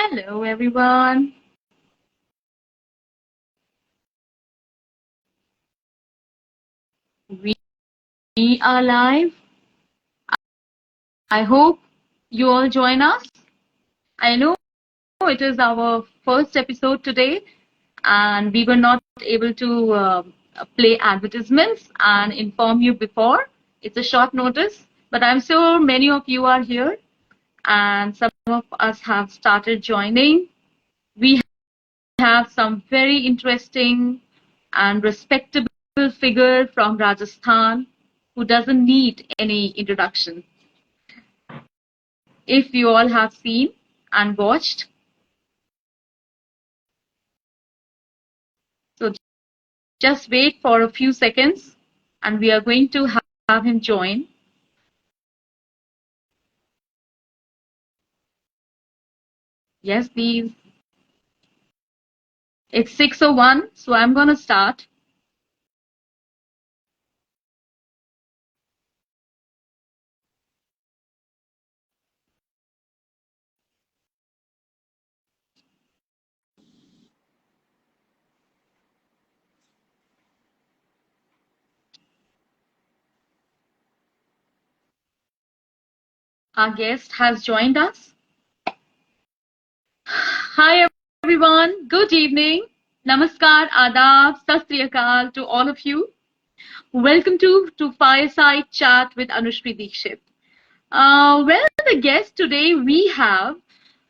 Hello, everyone. We are live. I hope you all join us. I know it is our first episode today, and we were not able to play advertisements and inform you before. It's a short notice, but I'm sure many of you are here, and some of us have started joining. We have some very interesting and respectable figure from Rajasthan who doesn't need any introduction. If you all have seen and watched, so just wait for a few seconds and we are going to have him join. Yes, please. It's 6:01, so I'm going to start. Our guest has joined us. Hi, everyone. Good evening. Namaskar, Adab, Sat Sri Akal to all of you. Welcome to Fireside Chat with Anushree Dixit. Well, the guest today we have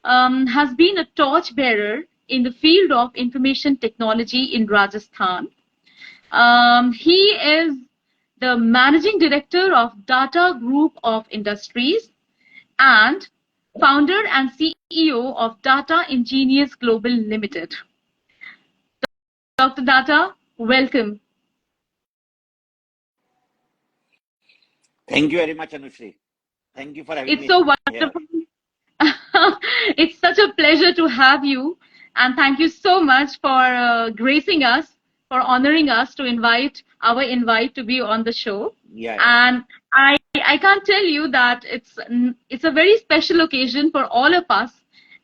has been a torchbearer in the field of information technology in Rajasthan. He is the managing director of Data Group of Industries and founder and CEO of Data Ingenious Global Limited. Dr. Data, welcome. Thank you very much, Anushree. Thank you for having me. It's so wonderful. It's such a pleasure to have you, and thank you so much for gracing us, for honoring us to our invite to be on the show. Yeah. And I can't tell you that it's a very special occasion for all of us.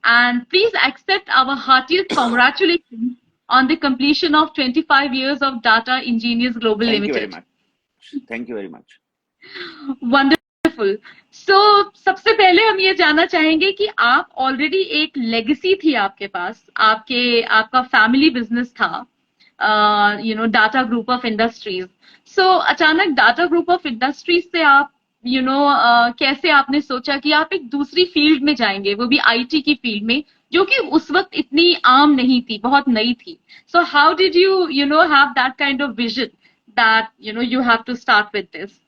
And please accept our heartiest congratulations on the completion of 25 years of Data Ingenious Global Thank you very Limited. much. Thank you very much. Wonderful so सबसे पहले हम ये जानना चाहेंगे कि आप already एक legacy थी आपके पास आपका फैमिली बिजनेस था data group of industries so अचानक डाटा ग्रुप ऑफ इंडस्ट्रीज से आप कैसे आपने सोचा कि आप एक दूसरी फील्ड में जाएंगे वो भी आईटी की फील्ड में जो कि उस वक्त इतनी आम नहीं थी बहुत नई थी so how did you have that kind of vision that you have to start with this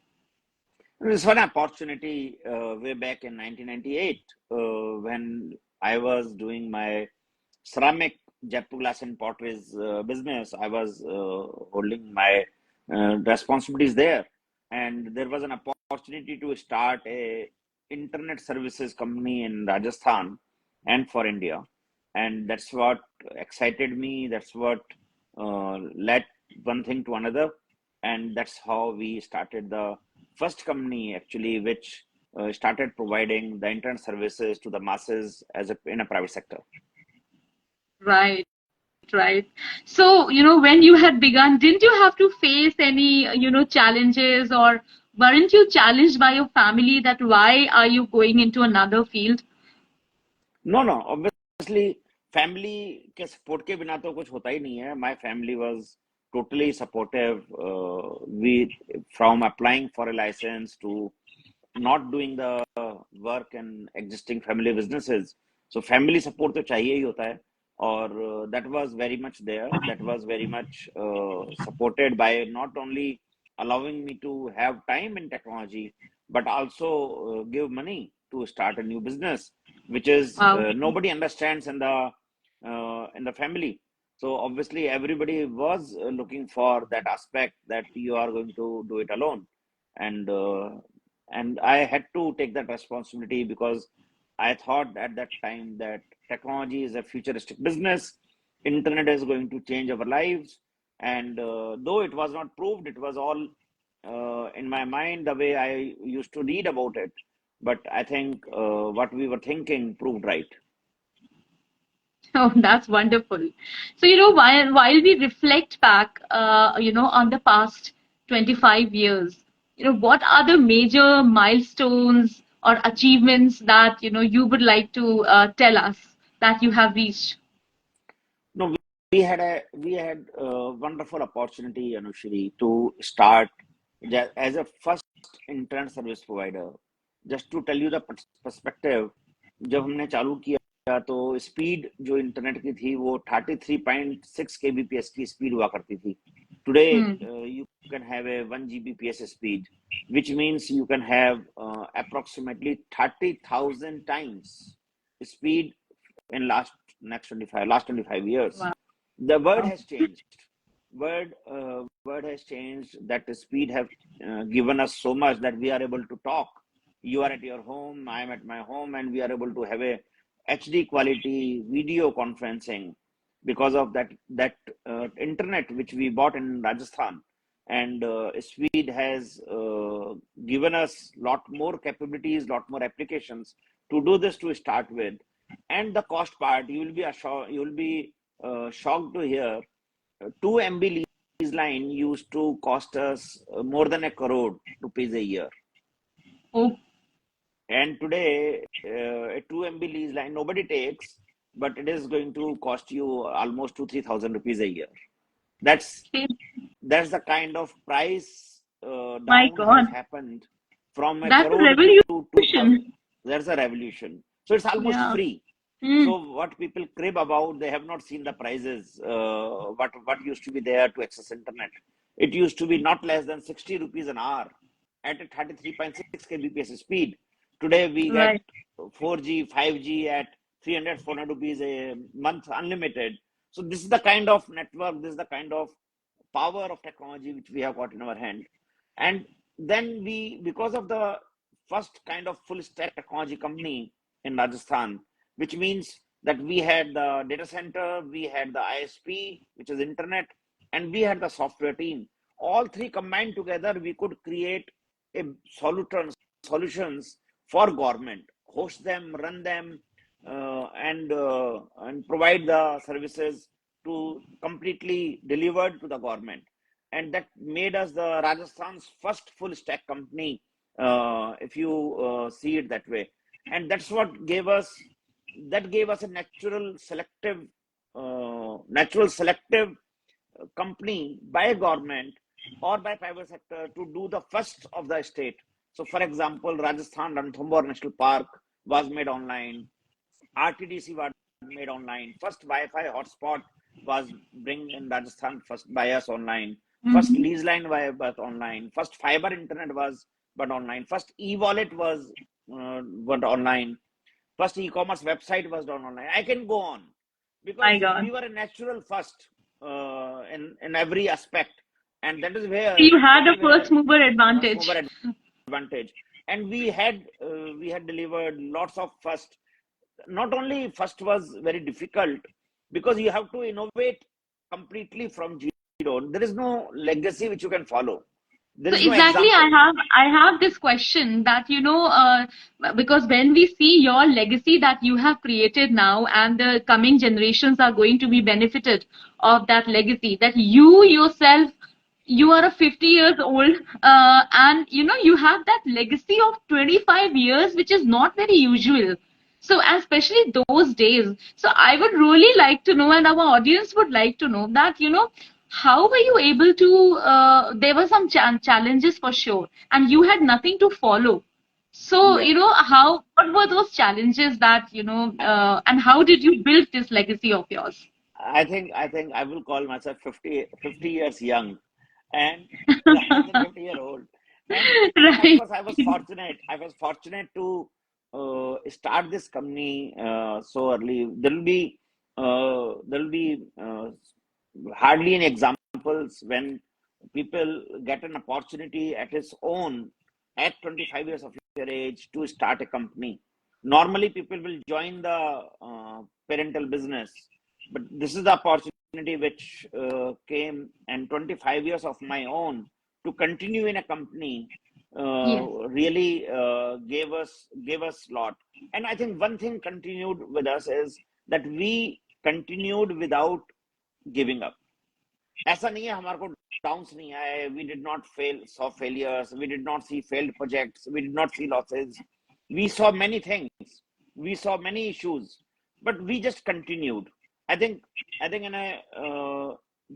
This was an opportunity way back in 1998 when I was doing my ceramic Jaipur glass and potteries business. I was holding my responsibilities there, and there was an opportunity to start a internet services company in Rajasthan and for India, and that's what excited me. That's what led one thing to another, and that's how we started the first company actually, which started providing the internet services to the masses in a private sector. Right, right. So, when you had begun, didn't you have to face any, challenges or weren't you challenged by your family that why are you going into another field? No, no, obviously family के support के बिना तो कुछ होता ही नहीं है. My family was totally supportive. We from applying for a license to not doing the work in existing family businesses. So family support तो चाहिए ही होता है. Or that was very much there. That was very much supported by not only allowing me to have time in technology, but also give money to start a new business, which is Wow. Nobody understands in the family. So obviously everybody was looking for that aspect that you are going to do it alone, and I had to take that responsibility because I thought at that time that technology is a futuristic business. Internet is going to change our lives. And though it was not proved, it was all in my mind the way I used to read about it. But I think what we were thinking proved right. Oh, that's wonderful. So, while we reflect back, on the past 25 years, what are the major milestones or achievements that, you would like to tell us that you have reached? No, we had a wonderful opportunity, Anushree, to start as a first internet service provider. Just to tell you the perspective, जब हमने चालू किया तो speed जो internet की थी वो 33.6 kbps की स्पीड हुआ करती थी. Today Hmm. you can have a 1 gbps speed, which means you can have approximately 30,000 times speed in last 25 years. Wow. The word has changed. Word has changed. That the speed have given us so much that we are able to talk. You are at your home, I am at my home, and we are able to have a HD quality video conferencing because of that internet which we bought in Rajasthan. And speed has given us lot more capabilities, lot more applications to do this to start with. And the cost part, you will be shocked to hear 2 MB lease line used to cost us more than a crore rupees a year. Oh, And today, a 2 MB lease line nobody takes, but it is going to cost you almost 2-3 thousand rupees a year. That's okay. that's the kind of price My down God. has happened from a That's a crore to 2,000. revolution. There's a revolution. So it's almost Yeah. free. Hmm. So what people crib about, they have not seen the prices. What used to be there to access internet? It used to be not less than 60 rupees an hour at a 33.6 kbps speed. Today we get Right. 4G, 5G at 300, 400 rupees a month unlimited. So this is the kind of network, this is the kind of power of technology which we have got in our hand. And then we, because of the first kind of full stack technology company in Rajasthan, which means that we had the data center, we had the ISP, which is internet, and we had the software team. All three combined together, we could create a solutions for government, host them, run them, and provide the services to completely delivered to the government. And that made us the Rajasthan's first full stack company, if you see it that way. And that's what gave us a natural selective company by government or by private sector to do the first of the state. So for example, Rajasthan Ranthambore National Park was made online, RTDC was made online, first Wi-Fi hotspot was bring in Rajasthan first by us online, first Hmm. lease line was online, first fiber internet was but online, first e-wallet was went online, first e-commerce website was done online. I can go on My because God. we were a natural first in every aspect, and So you had that a is where first mover first mover advantage. advantage. And we had delivered lots of first. Not only first was very difficult because you have to innovate completely from zero. There is no legacy which you can follow. There So is no exactly, example. I have this question that because when we see your legacy that you have created now, and the coming generations are going to be benefited of that legacy, that you yourself, you are a 50 years old, and you have that legacy of 25 years, which is not very usual. So, and especially those days. So, I would really like to know, and our audience would like to know that, how were you able to? There were some challenges for sure, and you had nothing to follow. So, Yeah. what were those challenges that, and how did you build this legacy of yours? I think I will call myself 50 years young, and rather than 50-year-old. And of Right. course, I was fortunate to start this company so early. There will be hardly any examples when people get an opportunity at its own at 25 years of your age to start a company. Normally, people will join the parental business, but this is the opportunity which came, and 25 years of my own to continue in a company Yes. really gave us lot. And I think one thing continued with us is that we continued without giving up. ऐसा नहीं है हमारे को downs नहीं आए, we did not saw failures, we did not see failed projects, we did not see losses. We saw many things, we saw many issues, but we just continued. I think in a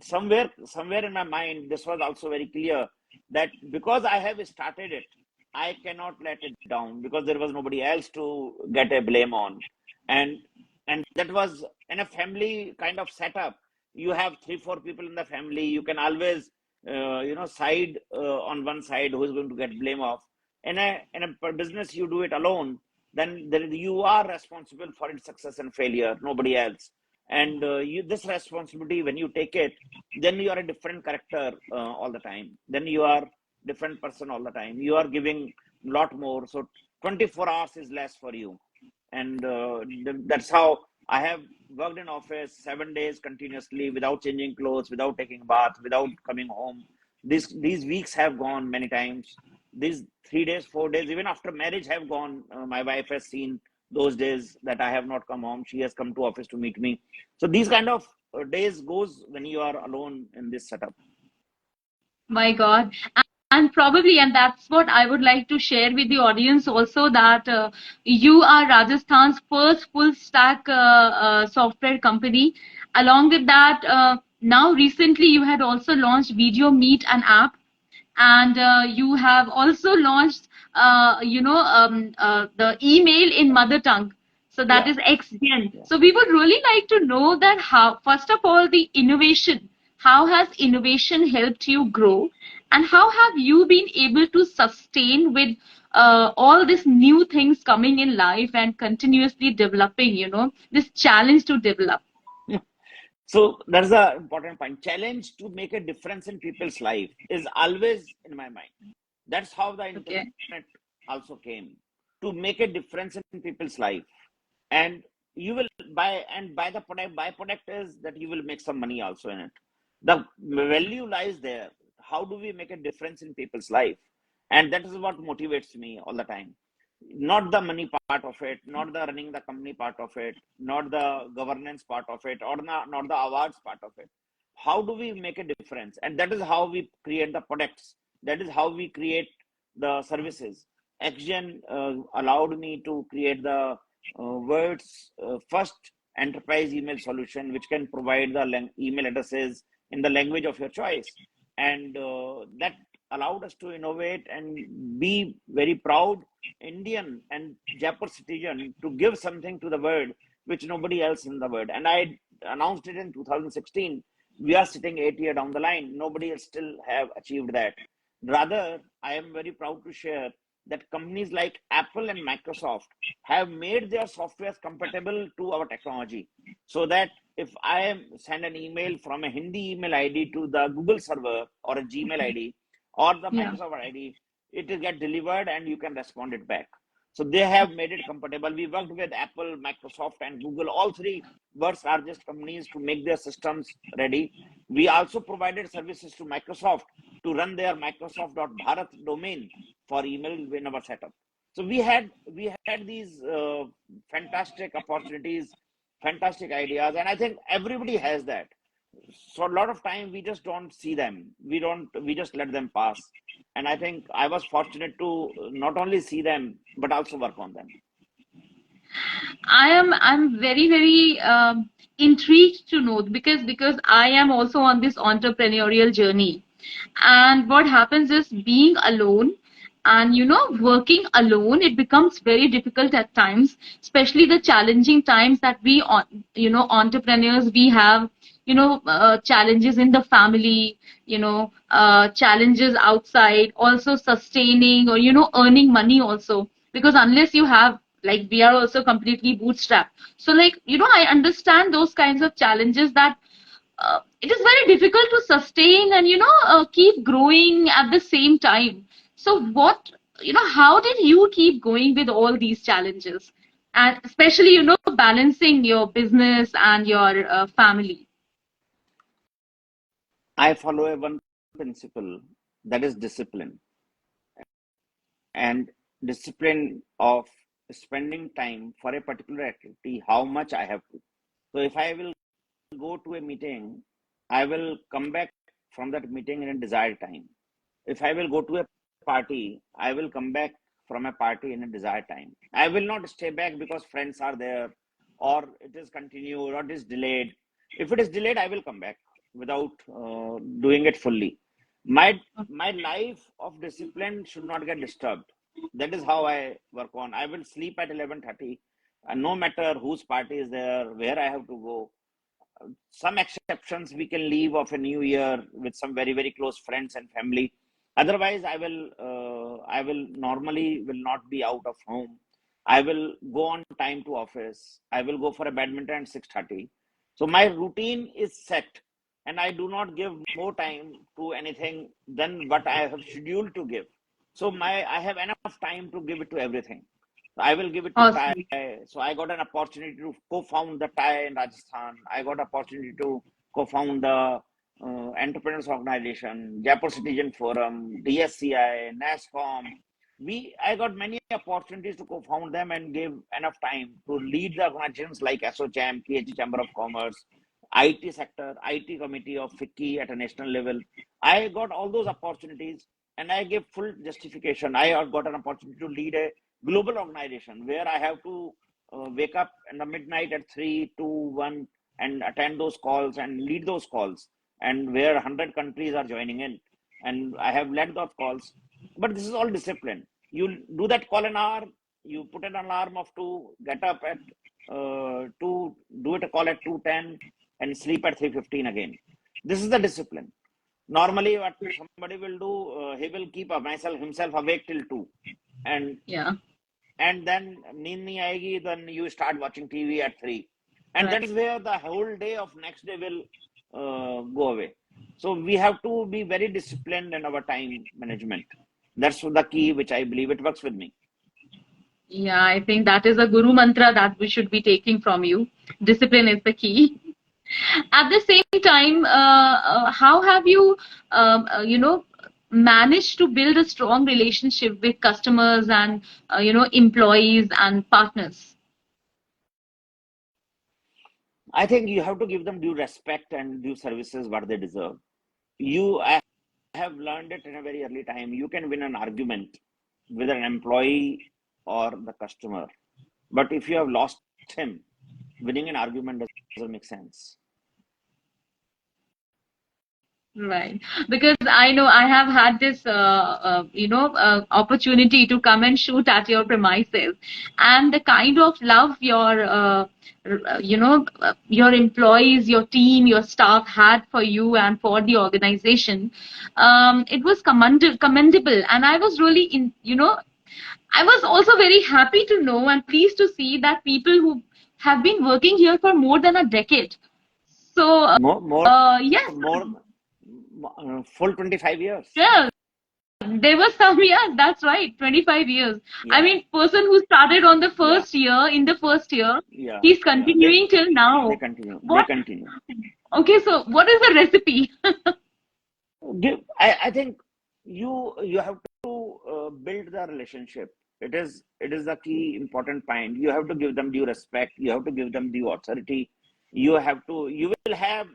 somewhere in my mind this was also very clear that because I have started it, I cannot let it down, because there was nobody else to get a blame on. and and that was in a family kind of setup. You have 3-4 people in the family, you can always side on one side who is going to get blame of. In a business you do it alone, then you are responsible for its success and failure, nobody else. And this responsibility, when you take it, then you are a different character all the time, then you are different person all the time, you are giving lot more, so 24 hours is less for you. And that's how I have worked in office 7 days continuously without changing clothes, without taking a bath, without coming home. These weeks have gone many times. These 3 days, 4 days, even after marriage have gone. My wife has seen those days that I have not come home. She has come to office to meet me. So these kind of days goes when you are alone in this setup. My God. And probably, and that's what I would like to share with the audience also, that you are Rajasthan's first full stack software company. Along with that, now recently you had also launched Video Meet, an app, and you have also launched the email in mother tongue, so that Yeah, is XGen. yeah. So we would really like to know that how, first of all, the innovation, how has innovation helped you grow, and how have you been able to sustain with all these new things coming in life and continuously developing, this challenge to develop. So that's the important point. Challenge to make a difference in people's life is always in my mind. That's how the Okay. internet also came, to make a difference in people's life. And you will buy the product. Byproduct is that you will make some money also in it. The value lies there. How do we make a difference in people's life? And that is what motivates me all the time. Not the money part of it, not the running the company part of it, not the governance part of it, or not the awards part of it. How do we make a difference? And that is how we create the products. That is how we create the services. Action allowed me to create the world's first enterprise email solution, which can provide the email addresses in the language of your choice. And that allowed us to innovate and be very proud Indian and Jaipur citizen to give something to the world which nobody else in the world. And I announced it in 2016. We are sitting 8 years down the line. Nobody else still have achieved that. Rather, I am very proud to share that companies like Apple and Microsoft have made their softwares compatible to our technology, so that if I am send an email from a Hindi email ID to the Google server or a Gmail ID or the Yeah. Microsoft ID, it will get delivered and you can respond it back. So they have made it compatible. We worked with Apple, Microsoft, and Google, all three world's largest companies, to make their systems ready. We also provided services to Microsoft to run their Microsoft.Bharat domain for email in our setup. So we had these fantastic opportunities, fantastic ideas, and I think everybody has that. So a lot of time we just don't see them. We just let them pass. And I think I was fortunate to not only see them but also work on them. I'm very very intrigued to know, because I am also on this entrepreneurial journey, and what happens is, being alone and working alone, it becomes very difficult at times, especially the challenging times that we on entrepreneurs we have, challenges in the family, challenges outside, also sustaining or earning money also, because unless you have, like, we are also completely bootstrapped. So, like, I understand those kinds of challenges, that it is very difficult to sustain and keep growing at the same time. So what, how did you keep going with all these challenges, and especially balancing your business and your family? I follow a one principle, that is discipline. And discipline of spending time for a particular activity, how much I have to. So if I will go to a meeting, I will come back from that meeting in a desired time. If I will go to a party, I will come back from a party in a desired time. I will not stay back because friends are there, or it is continued, or it is delayed. If it is delayed, I will come back without doing it fully. My life of discipline should not get disturbed. That is how I work on. I will sleep at 11:30, and no matter whose party is there, where I have to go. Some exceptions we can leave of a new year with some very very close friends and family. Otherwise, I will normally will not be out of home. I will go on time to office. I will go for a badminton at 6:30. So my routine is set, and I do not give more time to anything than what I have scheduled to give. So my I have enough time to give it to everything. I will give it to Thai. Awesome. So I got an opportunity to co-found the Thai in Rajasthan. I got opportunity to co-found the entrepreneurs organization, Jaipur Citizen Forum, DSCI, NASCOM. I got many opportunities to co-found them and give enough time to lead the organizations like ASSOCHAM, PHE Chamber of Commerce, IT sector, IT committee of FICCI at a national level. I got all those opportunities and I gave full justification. I got an opportunity to lead a global organization where I have to wake up in the midnight at 3, 2, 1 and attend those calls and lead those calls, and where 100 countries are joining in. And I have led those calls. But this is all discipline. You do that call an hour, you put an alarm of 2, get up at 2, do it a call at 2:10 and sleep at 3:15 again. This is the discipline. Normally, what somebody will do, he will keep himself awake till 2. And Yeah. then need nahi aayegi, then you start watching TV at 3. And Right. that is where the whole day of next day will go away. So we have to be very disciplined in our time management. That's the key, which I believe it works with me. Yeah, I think that is a guru mantra that we should be taking from you. Discipline is the key. At the same time, how have you, managed to build a strong relationship with customers and, employees and partners? I think you have to give them due respect and due services what they deserve. I have learned it in a very early time. You can win an argument with an employee or the customer, but if you have lost him, winning an argument doesn't make sense. Right. Because I know I have had this, opportunity to come and shoot at your premises, and the kind of love your employees, your team, your staff had for you and for the organization, it was commendable. And I was really I was also very happy to know and pleased to see that people who have been working here for more than a decade. So, yes, More full 25 years. yeah, there was some, yeah, that's right, 25 years. I Yeah, mean, person who started on the yeah, in the first year, yeah, he's yeah. continuing till They now. continue. They What? continue. Okay, so what is the recipe? I think you have to build the relationship. It is the key important point. You have to give them due respect. You have to give them due authority. You will have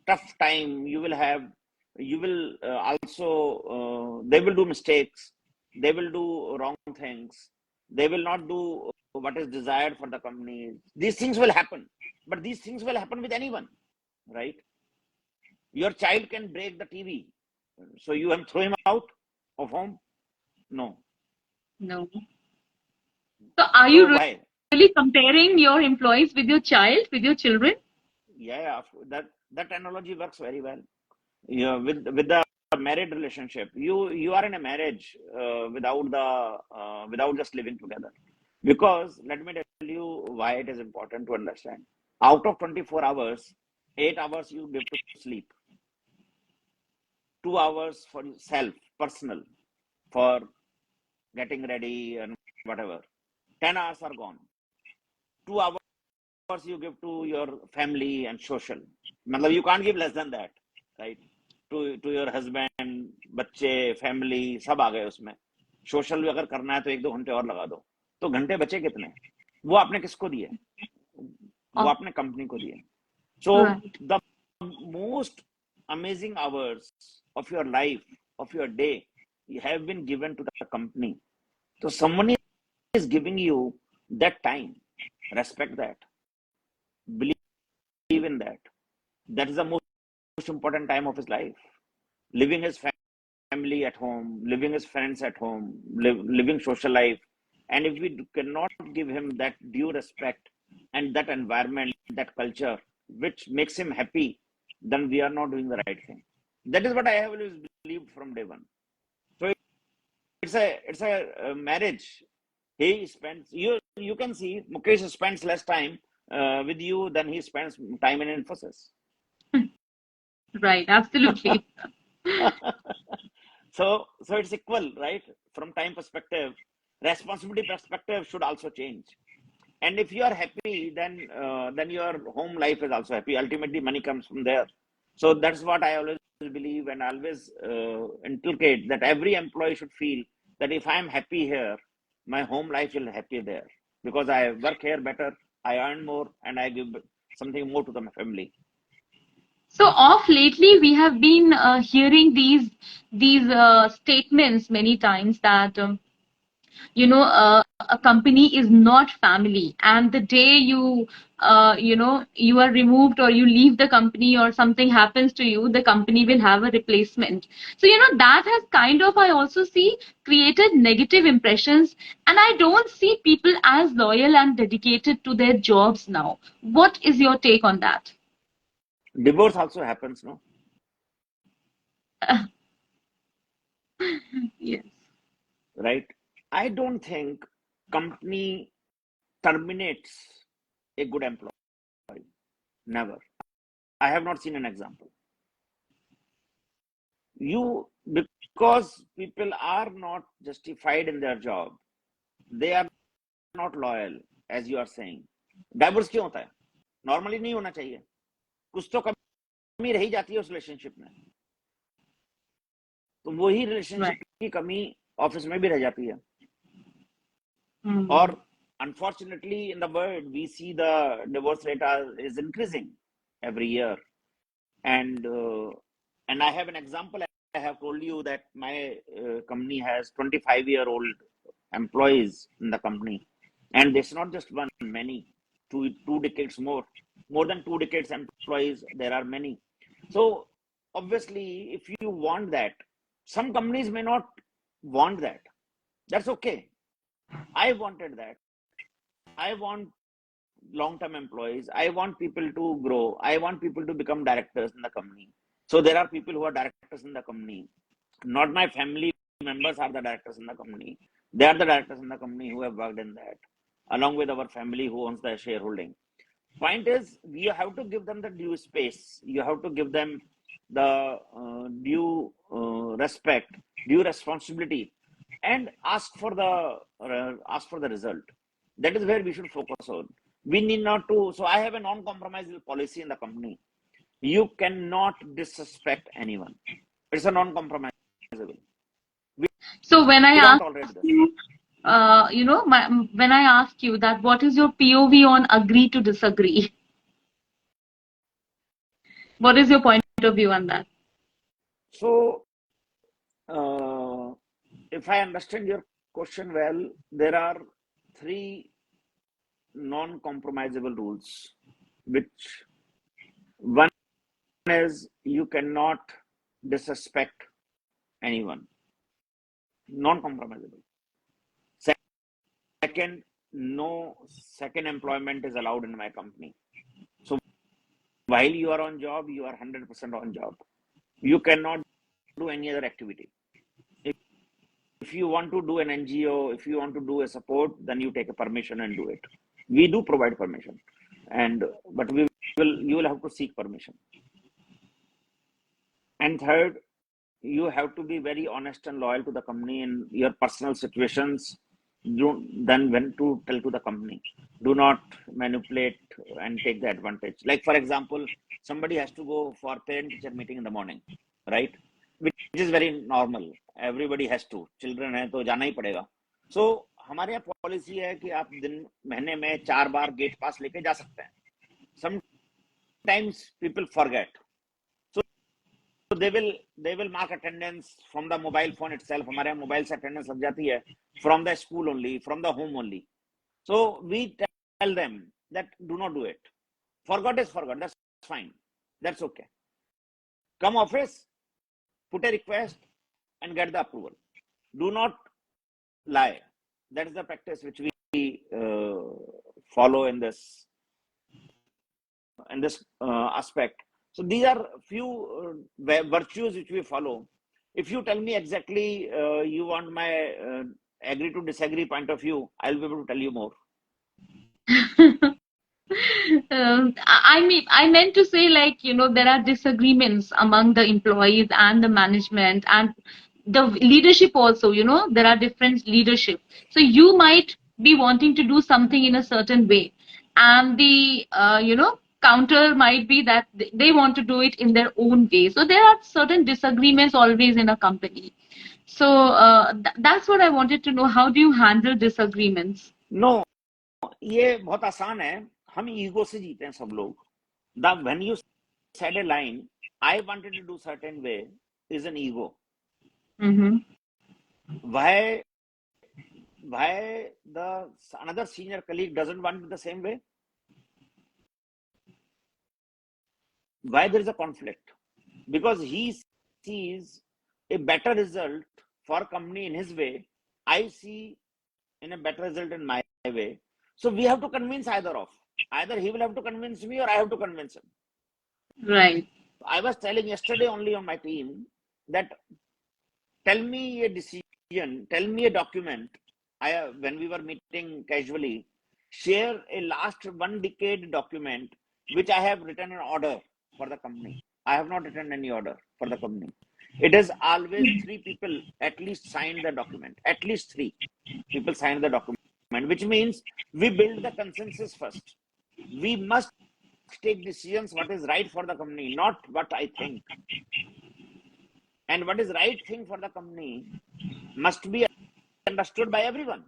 tough time. You will also they will do mistakes. They will do wrong things. They will not do what is desired for the company. These things will happen, but these things will happen with anyone, right? Your child can break the TV. So you have throw him out of home? No. No. So are So you why? really comparing your employees with your child, with your children? Yeah, that analogy works very well. Yeah, with the married relationship, you are in a marriage without just living together. Because let me tell you why it is important to understand. Out of 24 hours, 8 hours you give to sleep, 2 hours for self, personal, for getting ready and whatever. 10 hours are gone. 2 hours you give to your family and social. मतलब you can't give less than that, right? To your husband, बच्चे, family सब आ गए उसमें. Social भी अगर करना है तो 1-2 घंटे और लगा दो. तो घंटे बचे कितने? वो आपने किसको दिए? वो Oh, आपने कंपनी को दिए. So right. the most amazing hours of your life, of your day, have been given to the company. So someone is giving you that time. Respect that. Believe in that. That is the most important time of his life. Living his family at home, living his friends at home, living social life. And if we cannot give him that due respect and that environment, that culture, which makes him happy, then we are not doing the right thing. That is what I have always believed from day one. So it's a marriage. He spends, you can see Mukesh spends less time with you than he spends time in Infosys. Right, absolutely. So it's equal, right? From time perspective, responsibility perspective should also change. And if you are happy, then your home life is also happy. Ultimately, money comes from there. So that's what I always believe and always inculcate, that every employee should feel that if I am happy here, my home life will be happy there, because I work here better, I earn more, and I give something more to the family. So off lately, we have been hearing these statements many times that a company is not family, and the day you are removed or you leave the company or something happens to you, the company will have a replacement. So that has kind of, I also see, created negative impressions, and I don't see people as loyal and dedicated to their jobs now. What is your take on that? Divorce also happens, no? Yes. Right? I don't think company terminates a good employee. Never. I have not seen an example. You, because people are not justified in their job, they are not loyal, as you are saying. Divorce क्यों होता है? Normally नहीं होना चाहिए. कुछ तो कमी रही जाती है उस रिलेशनशिप में. तो वही रिलेशनशिप Right. की कमी ऑफिस में भी रह जाती है. Hmm. और unfortunately, in the world, we see the divorce rate is increasing every year. And I have an example. I have told you that my company has 25-year-old employees in the company, and it's not just one, many, two decades more than 2 decades employees. There are many. So obviously, if you want that, some companies may not want that. That's okay. I wanted that. I want long-term employees. I want people to grow. I want people to become directors in the company. So there are people who are directors in the company. Not my family members are the directors in the company. They are the directors in the company who have worked in that, along with our family who owns the shareholding. Point is, you have to give them the due space. You have to give them the due respect, due responsibility, and ask for the result. That is where we should focus on. We need not to. So I have a non-compromisable policy in the company. You cannot disrespect anyone. It's a non-compromisable. We, So when I we don't ask tolerate this. you, when I ask you that, what is your POV on agree to disagree? What is your point of view on that? So uh, if I understand your question well, there are three non-compromisable rules, which one is you cannot disrespect anyone, non-compromisable. Second, no second employment is allowed in my company. So while you are on job, you are 100% on job. You cannot do any other activity. If you want to do an NGO, if you want to do a support, then you take a permission and do it. We do provide permission, and but you will have to seek permission. And third, you have to be very honest and loyal to the company in your personal situations. Then when to tell to the company, do not manipulate and take the advantage. Like for example, somebody has to go for parent teacher meeting in the morning, right? Which is very normal. Everybody has to. Children है तो जाना ही पड़ेगा. So हमारे यहाँ policy है कि आप दिन महीने में 4 बार गेट पास लेके जा सकते हैं. sometimes people forget. So they will mark attendance from the mobile phone itself. हमारे यहाँ mobile से attendance लग जाती है, from the school only, from the home only. So we tell them that do not do it. Forgot is forgot. That's fine. That's okay. Come office, put a request, and get the approval. Do not lie. That is the practice which we follow in this aspect. So these are few virtues which we follow. If you tell me exactly you want my agree to disagree point of view, I'll be able to tell you more. I meant to say, like, there are disagreements among the employees and the management and the leadership also, there are different leadership. So you might be wanting to do something in a certain way, and the, counter might be that they want to do it in their own way. So there are certain disagreements always in a company. So that's what I wanted to know. How do you handle disagreements? No, ये बहुत आसान है. हम ego से जीते हैं सब लोग. When you said a line, I wanted to do certain way, is an ego. Mm-hmm. Why the another senior colleague doesn't want it the same way? Why there is a conflict? Because he sees a better result for company in his way. I see in a better result in my way. So we have to convince either of. Either he will have to convince me or I have to convince him. Right. I was telling yesterday only on my team that tell me a decision, tell me a document. When we were meeting casually, share a last 1 decade document which I have written an order for the company. I have not written any order for the company. It is always 3 people at least signed the document. At least 3 people signed the document, which means we build the consensus first. We must take decisions what is right for the company, not what I think. And what is right thing for the company must be understood by everyone.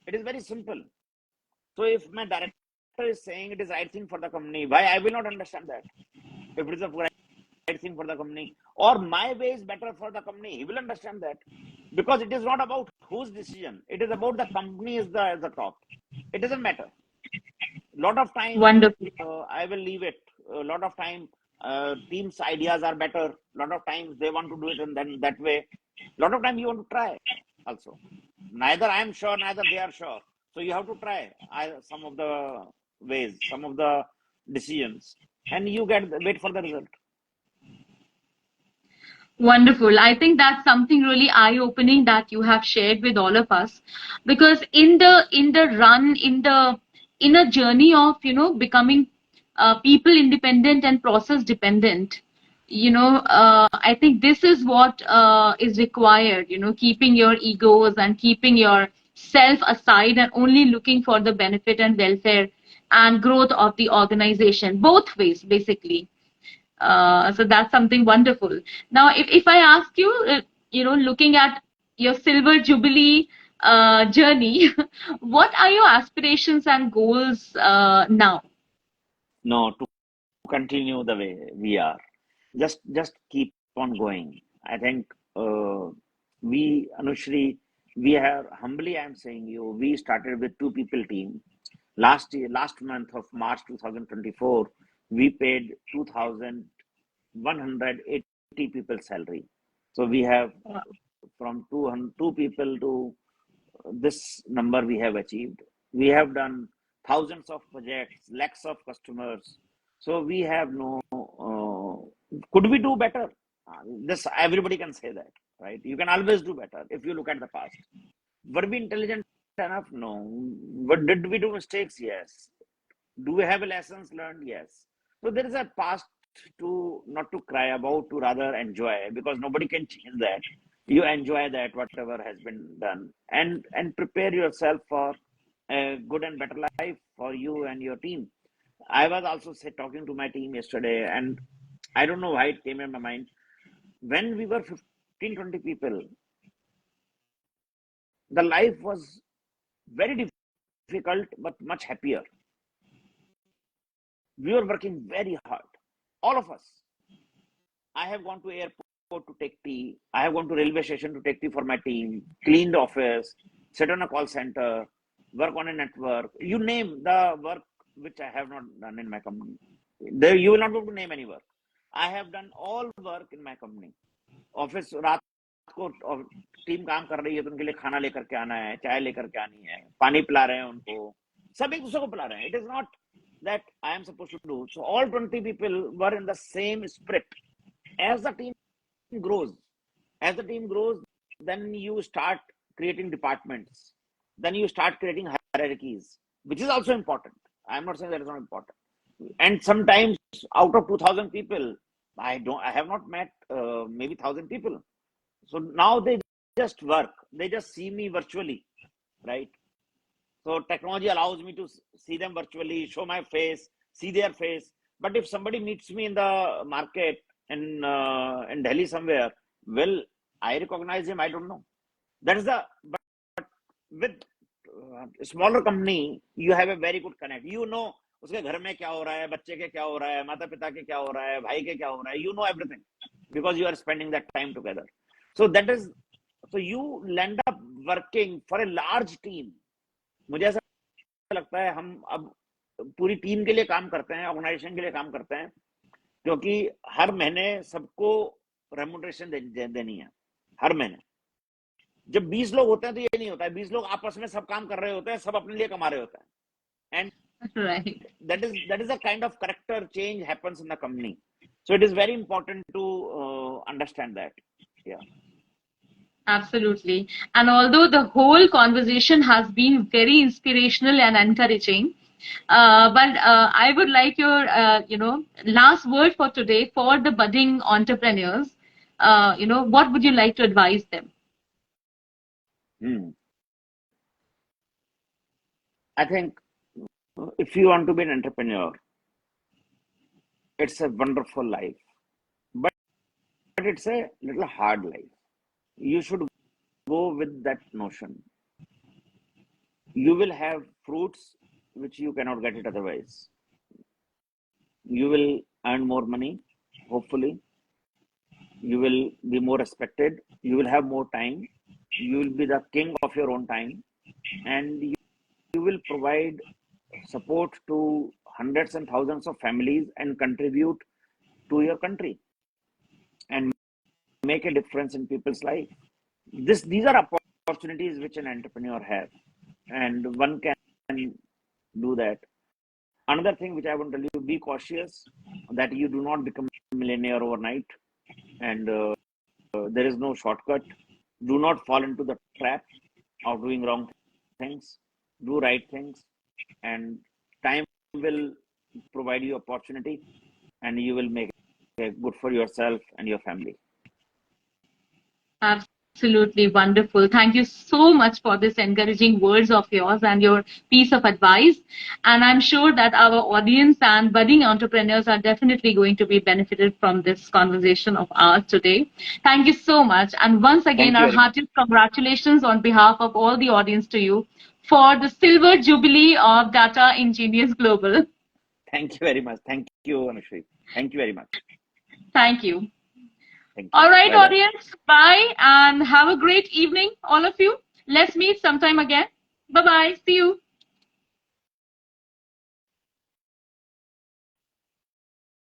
It is very simple. So if my director is saying it is right thing for the company, why I will not understand that? If it is a right thing for the company, or my way is better for the company, he will understand that. Because it is not about whose decision. It is about the company is the top. It doesn't matter. Lot of time, Wonderful. I will leave it. A lot of time, teams' ideas are better. Lot of times they want to do it in that way. Lot of time you want to try also. Neither I am sure, neither they are sure. So you have to try some of the ways, some of the decisions, and you wait for the result. Wonderful. I think that's something really eye-opening that you have shared with all of us, because in a journey of becoming people independent and process dependent, I think this is what is required. Keeping your egos and keeping your self aside and only looking for the benefit and welfare and growth of the organization, both ways basically. So that's something wonderful. Now, if I ask you, looking at your silver jubilee journey, what are your aspirations and goals now? No, to continue the way we are. Just keep on going. I think Anushree, we have humbly, I am saying you, we started with 2 people team. Last month of March 2024, we paid 2,180 people salary. So we have from 2 people to this number we have achieved. We have done thousands of projects, lakhs of customers. So we have no. Could we do better? This everybody can say that, right? You can always do better if you look at the past. Were we intelligent enough? No. But did we do mistakes? Yes. Do we have lessons learned? Yes. So there is a past to not to cry about, to rather enjoy, because nobody can change that. You enjoy that whatever has been done, and prepare yourself for a good and better life for you and your team. I was also talking to my team yesterday, and I don't know why it came in my mind. When we were 15, 20 people, the life was very difficult but much happier. We were working very hard, all of us. I have gone to airport to take tea. I have gone to railway station to take tea for my team, clean the office, sit on a call center, work on a network. You name the work which I have not done in my company. There, you will not be able to name any work. I have done all work in my company. Office रात को team काम कर रही है तो उनके लिए खाना लेकर के आना है, चाय लेकर के आनी है, पानी पिला रहे हैं उनको, सब एक दूसरे को पिला रहे हैं. It is not that I am supposed to do. So all 20 people were in the same spirit. As the team grows, then you start creating departments, then you start creating hierarchies, which is also important. I am not saying that is not important. And sometimes out of 2000 people, I have not met maybe 1000 people. So now they just work, they just see me virtually, right? So technology allows me to see them virtually, show my face, see their face. But if somebody meets me in the market in Delhi somewhere, will I recognize him? I don't know. That is the, but with smaller company, you have a very good connect. You know, उसके घर में क्या हो रहा है, बच्चे के क्या हो रहा है, माता पिता के क्या हो रहा है, भाई के क्या हो रहा है. You know everything because you are spending that time together. So that is, so you end up working for a large team. मुझे ऐसा लगता है हम अब पूरी टीम के लिए काम करते हैं, ऑर्गेनाइजेशन के लिए काम करते हैं, क्योंकि हर महीने सबको रेम्यूनरेशन देनी है हर महीने. जब 20 लोग होते हैं तो ये नहीं होता है. 20 लोग आपस में सब काम कर रहे होते हैं, सब अपने लिए कमा रहे होते हैं. And Right. that is a kind of character change happens in the company. So it is very important to understand that. Yeah. Absolutely. And although the whole conversation has been very inspirational and encouraging, but I would like your, last word for today for the budding entrepreneurs. What would you like to advise them? I think if you want to be an entrepreneur, it's a wonderful life, but it's a little hard life. You should go with that notion. You will have fruits which you cannot get it otherwise. You will earn more money, hopefully. You will be more respected. You will have more time. You will be the king of your own time, and you will provide support to hundreds and thousands of families and contribute to your country and make a difference in people's life. These are opportunities which an entrepreneur has, and one can do that. Another thing which I want to tell you: be cautious that you do not become a millionaire overnight, and there is no shortcut. Do not fall into the trap of doing wrong things. Do right things, and time will provide you opportunity, and you will make it good for yourself and your family. Absolutely wonderful. Thank you so much for this encouraging words of yours and your piece of advice. And I'm sure that our audience and budding entrepreneurs are definitely going to be benefited from this conversation of ours today. Thank you so much. And once again, Thank you our very much. heartiest congratulations on behalf of all the audience to you for the silver jubilee of Data Ingenious Global. Thank you very much. Thank you, Anushree. Thank you very much. Thank you. Thank you. All right, Bye-bye. audience. Bye and have a great evening, all of you. Let's meet sometime again. Bye bye. See you.